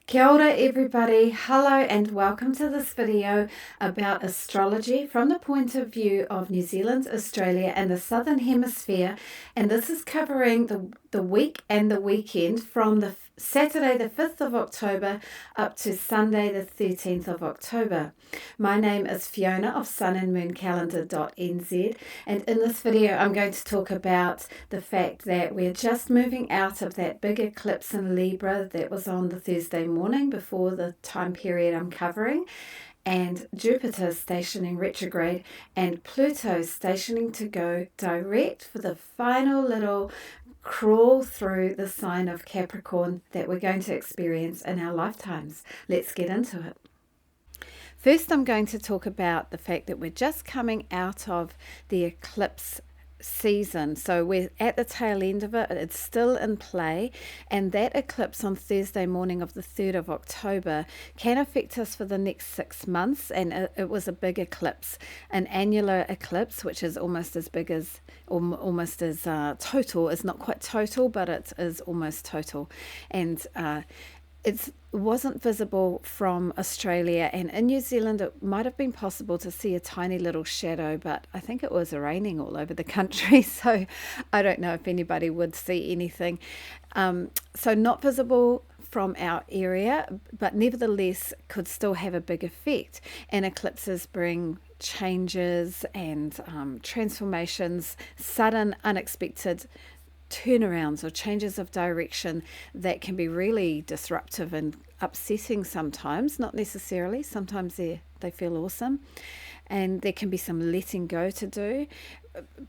Kia ora everybody, hello and welcome to this video about astrology from the point of view of New Zealand, Australia and the Southern Hemisphere, and this is covering the week and the weekend from the Saturday the 5th of October up to Sunday the 13th of October. My name is Fiona of sunandmooncalendar.nz, and in this video I'm going to talk about the fact that we're just moving out of that big eclipse in Libra that was on the Thursday morning before the time period I'm covering, and Jupiter stationing retrograde and Pluto stationing to go direct for the final little crawl through the sign of Capricorn that we're going to experience in our lifetimes. Let's get into it. First, I'm going to talk about the fact that we're just coming out of the eclipse season. So we're at the tail end of it. It's still in play, and that eclipse on Thursday morning of the 3rd of October can affect us for the next 6 months, and it was a big eclipse, an annular eclipse, which is almost as big as total. It's not quite total, but it is almost total, and it wasn't visible from Australia, and in New Zealand it might have been possible to see a tiny little shadow, but I think it was raining all over the country, so I don't know if anybody would see anything. So not visible from our area, but nevertheless could still have a big effect. And eclipses bring changes and transformations, sudden, unexpected turnarounds or changes of direction that can be really disruptive and upsetting sometimes, not necessarily. Sometimes they feel awesome, and there can be some letting go to do,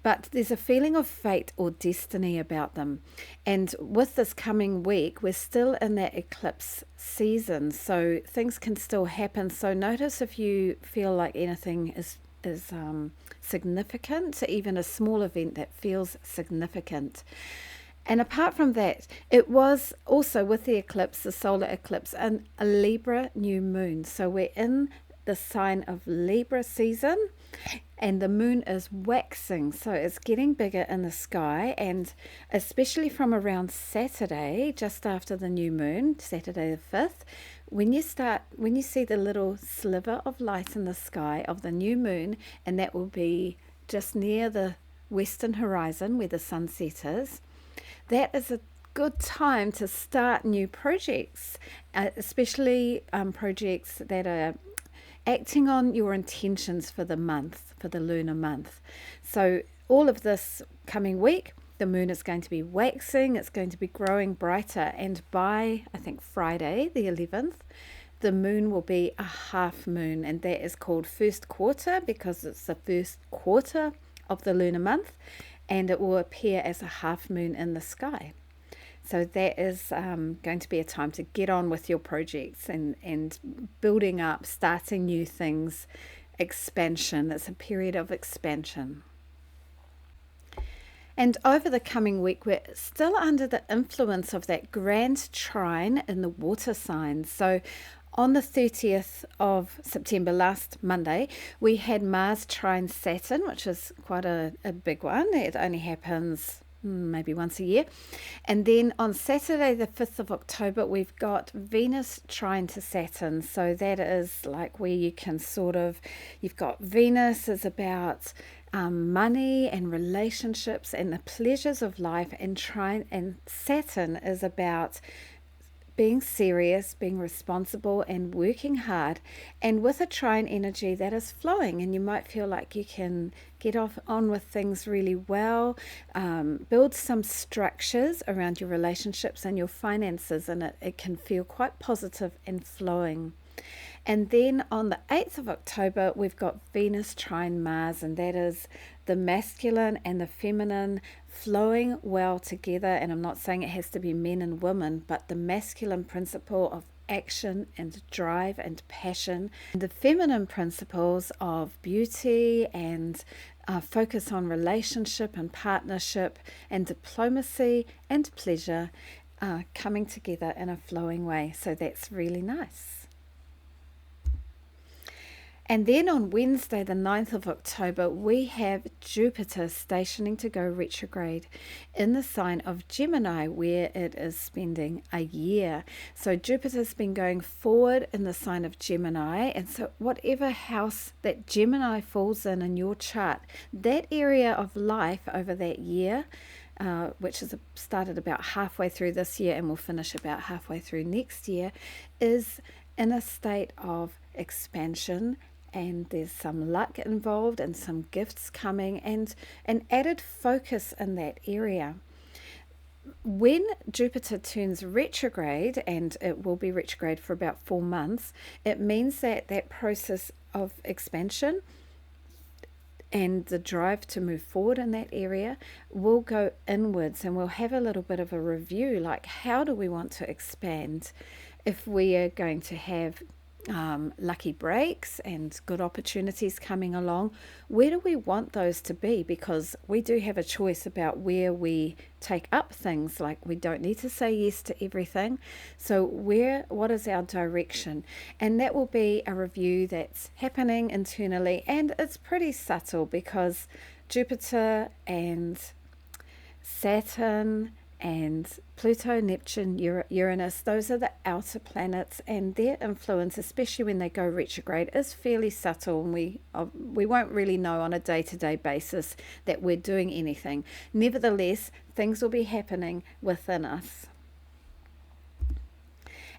but there's a feeling of fate or destiny about them. And with this coming week, we're still in that eclipse season, so things can still happen. So notice if you feel like anything is significant, even a small event that feels significant. And apart from that, it was also with the eclipse, the solar eclipse, and a Libra new moon. So we're in the sign of Libra season, and the moon is waxing, so it's getting bigger in the sky, and especially from around Saturday, just after the new moon, Saturday the 5th, when you see the little sliver of light in the sky of the new moon, and that will be just near the western horizon where the sunset is, that is a good time to start new projects, especially projects that are acting on your intentions for the month, for the lunar month. So all of this coming week, the moon is going to be waxing, it's going to be growing brighter, and by, I think, Friday the 11th, the moon will be a half moon, and that is called first quarter because it's the first quarter of the lunar month, and it will appear as a half moon in the sky. So that is going to be a time to get on with your projects and building up, starting new things, expansion. It's a period of expansion. And over the coming week, we're still under the influence of that grand trine in the water signs. So on the 30th of September, last Monday, we had Mars trine Saturn, which is quite a big one. It only happens maybe once a year. And then on Saturday the 5th of October, we've got Venus trine to Saturn. So that is like where you can you've got Venus is about money and relationships and the pleasures of life, and Saturn is about being serious, being responsible and working hard, and with a trine energy that is flowing, and you might feel like you can get on with things really well, build some structures around your relationships and your finances, and it can feel quite positive and flowing. And then on the 8th of October, we've got Venus trine Mars, and that is the masculine and the feminine flowing well together. And I'm not saying it has to be men and women, but the masculine principle of action and drive and passion, and the feminine principles of beauty and focus on relationship and partnership and diplomacy and pleasure coming together in a flowing way. So that's really nice. And then on Wednesday, the 9th of October, we have Jupiter stationing to go retrograde in the sign of Gemini, where it is spending a year. So Jupiter's been going forward in the sign of Gemini, and so whatever house that Gemini falls in your chart, that area of life over that year, which is started about halfway through this year and will finish about halfway through next year, is in a state of expansion, and there's some luck involved and some gifts coming and an added focus in that area. When Jupiter turns retrograde, and it will be retrograde for about 4 months, it means that that process of expansion and the drive to move forward in that area will go inwards, and we'll have a little bit of a review, like how do we want to expand? If we are going to have lucky breaks and good opportunities coming along, where do we want those to be? Because we do have a choice about where we take up things. Like, we don't need to say yes to everything. So what is our direction? And that will be a review that's happening internally, and it's pretty subtle because Jupiter and Saturn and Pluto, Neptune, Uranus, those are the outer planets, and their influence, especially when they go retrograde, is fairly subtle, and we won't really know on a day-to-day basis that we're doing anything. Nevertheless, things will be happening within us.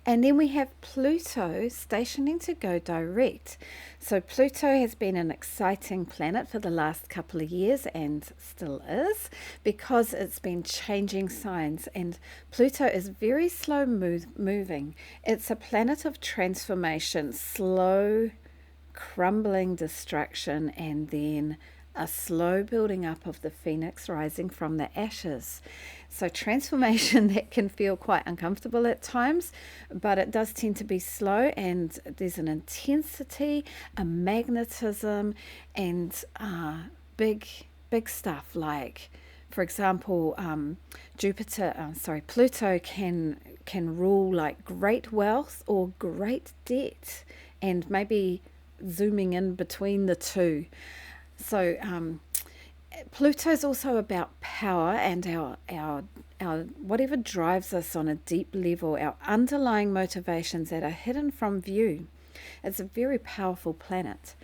And then we have Pluto stationing to go direct. So Pluto has been an exciting planet for the last couple of years, and still is, because it's been changing signs. And Pluto is very slow moving. It's a planet of transformation, slow, crumbling destruction, and then a slow building up of the phoenix rising from the ashes. So transformation that can feel quite uncomfortable at times, but it does tend to be slow, and there's an intensity, a magnetism, and big stuff. Like, for example, Pluto can rule like great wealth or great debt, and maybe zooming in between the two. So Pluto's also about power and our whatever drives us on a deep level, our underlying motivations that are hidden from view. It's a very powerful planet,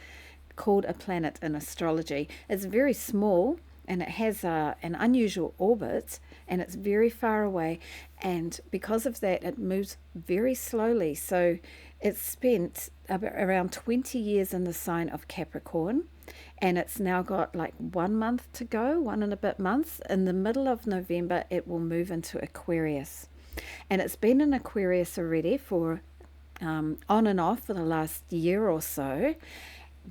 called a planet in astrology. It's very small, and it has an unusual orbit, and it's very far away, and because of that it moves very slowly. So it's spent around 20 years in the sign of Capricorn, and it's now got like 1 month to go, 1 and a bit months. In the middle of November it will move into Aquarius, and it's been in Aquarius already for on and off for the last year or so.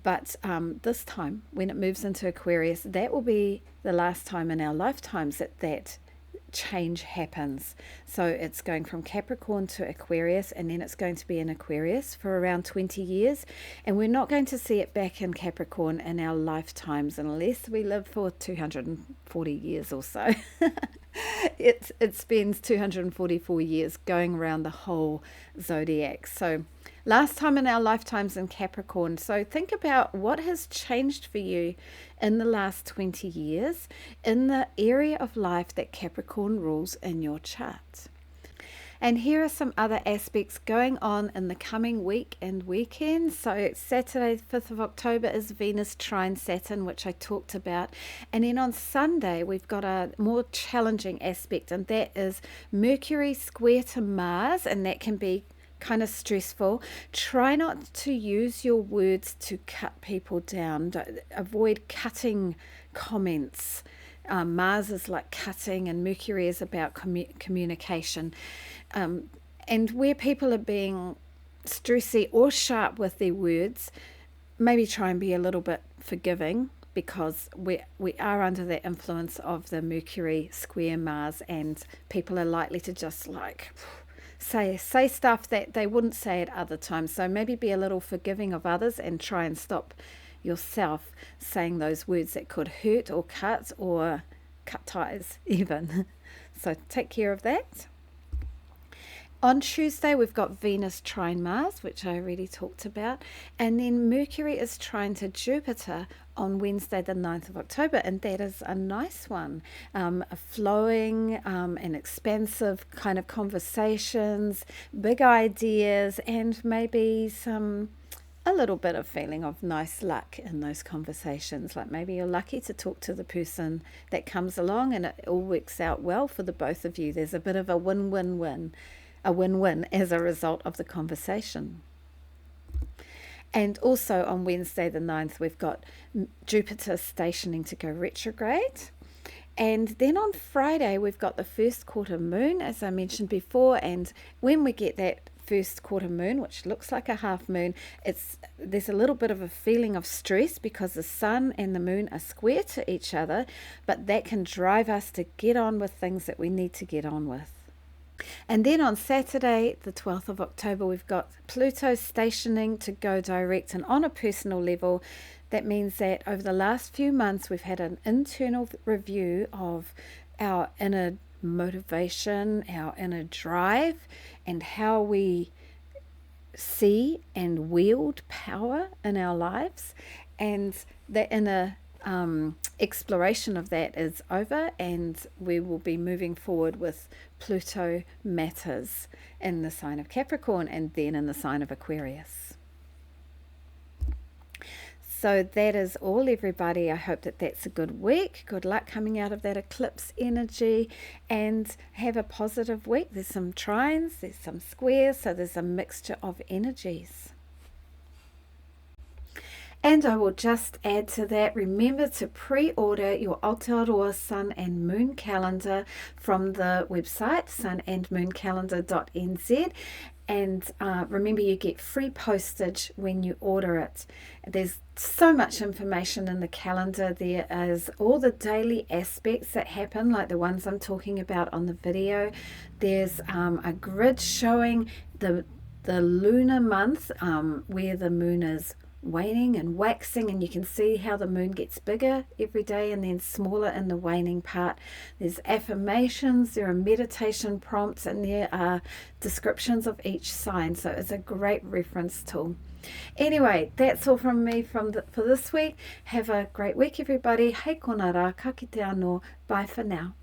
But this time, when it moves into Aquarius, that will be the last time in our lifetimes that change happens. So it's going from Capricorn to Aquarius, and then it's going to be in Aquarius for around 20 years. And we're not going to see it back in Capricorn in our lifetimes unless we live for 240 years or so. It spends 244 years going around the whole zodiac. So last time in our lifetimes in Capricorn. So think about what has changed for you in the last 20 years in the area of life that Capricorn rules in your chart. And here are some other aspects going on in the coming week and weekend. So Saturday, 5th of October, is Venus trine Saturn, which I talked about. And then on Sunday, we've got a more challenging aspect, and that is Mercury square to Mars, and that can be kind of stressful. Try not to use your words to cut people down. Avoid cutting comments. Mars is like cutting, and Mercury is about communication. And where people are being stressy or sharp with their words, maybe try and be a little bit forgiving, because we are under the influence of the Mercury square Mars, and people are likely to just like say stuff that they wouldn't say at other times. So maybe be a little forgiving of others, and try and stop yourself saying those words that could hurt or cut ties even. So take care of that. On Tuesday, we've got Venus trine Mars, which I already talked about. And then Mercury is trine to Jupiter on Wednesday, the 9th of October. And that is a nice one. A flowing and expansive kind of conversations, big ideas, and maybe a little bit of feeling of nice luck in those conversations. Like maybe you're lucky to talk to the person that comes along and it all works out well for the both of you. There's a bit of a win-win-win as a result of the conversation. And also on Wednesday the 9th, we've got Jupiter stationing to go retrograde. And then on Friday, we've got the first quarter moon, as I mentioned before. And when we get that first quarter moon, which looks like a half moon, there's a little bit of a feeling of stress because the sun and the moon are square to each other, but that can drive us to get on with things that we need to get on with. And then on Saturday, the 12th of October, we've got Pluto stationing to go direct. And on a personal level, that means that over the last few months, we've had an internal review of our inner motivation, our inner drive, and how we see and wield power in our lives. And the inner exploration of that is over, and we will be moving forward with Pluto matters in the sign of Capricorn and then in the sign of Aquarius. So that is all, everybody. I hope that that's a good week. Good luck coming out of that eclipse energy, and have a positive week. There's some trines, there's some squares, so there's a mixture of energies. And I will just add to that, remember to pre-order your Aotearoa Sun and Moon Calendar from the website sunandmooncalendar.nz. And remember, you get free postage when you order it. There's so much information in the calendar. There is all the daily aspects that happen, like the ones I'm talking about on the video. There's a grid showing the lunar month where the moon is waning and waxing, and you can see how the moon gets bigger every day and then smaller in the waning part. There's affirmations, there are meditation prompts, and there are descriptions of each sign, so it's a great reference tool. Anyway, that's all from me for this week. Have a great week, everybody. Hei kona rā, ka kite anō. Bye for now.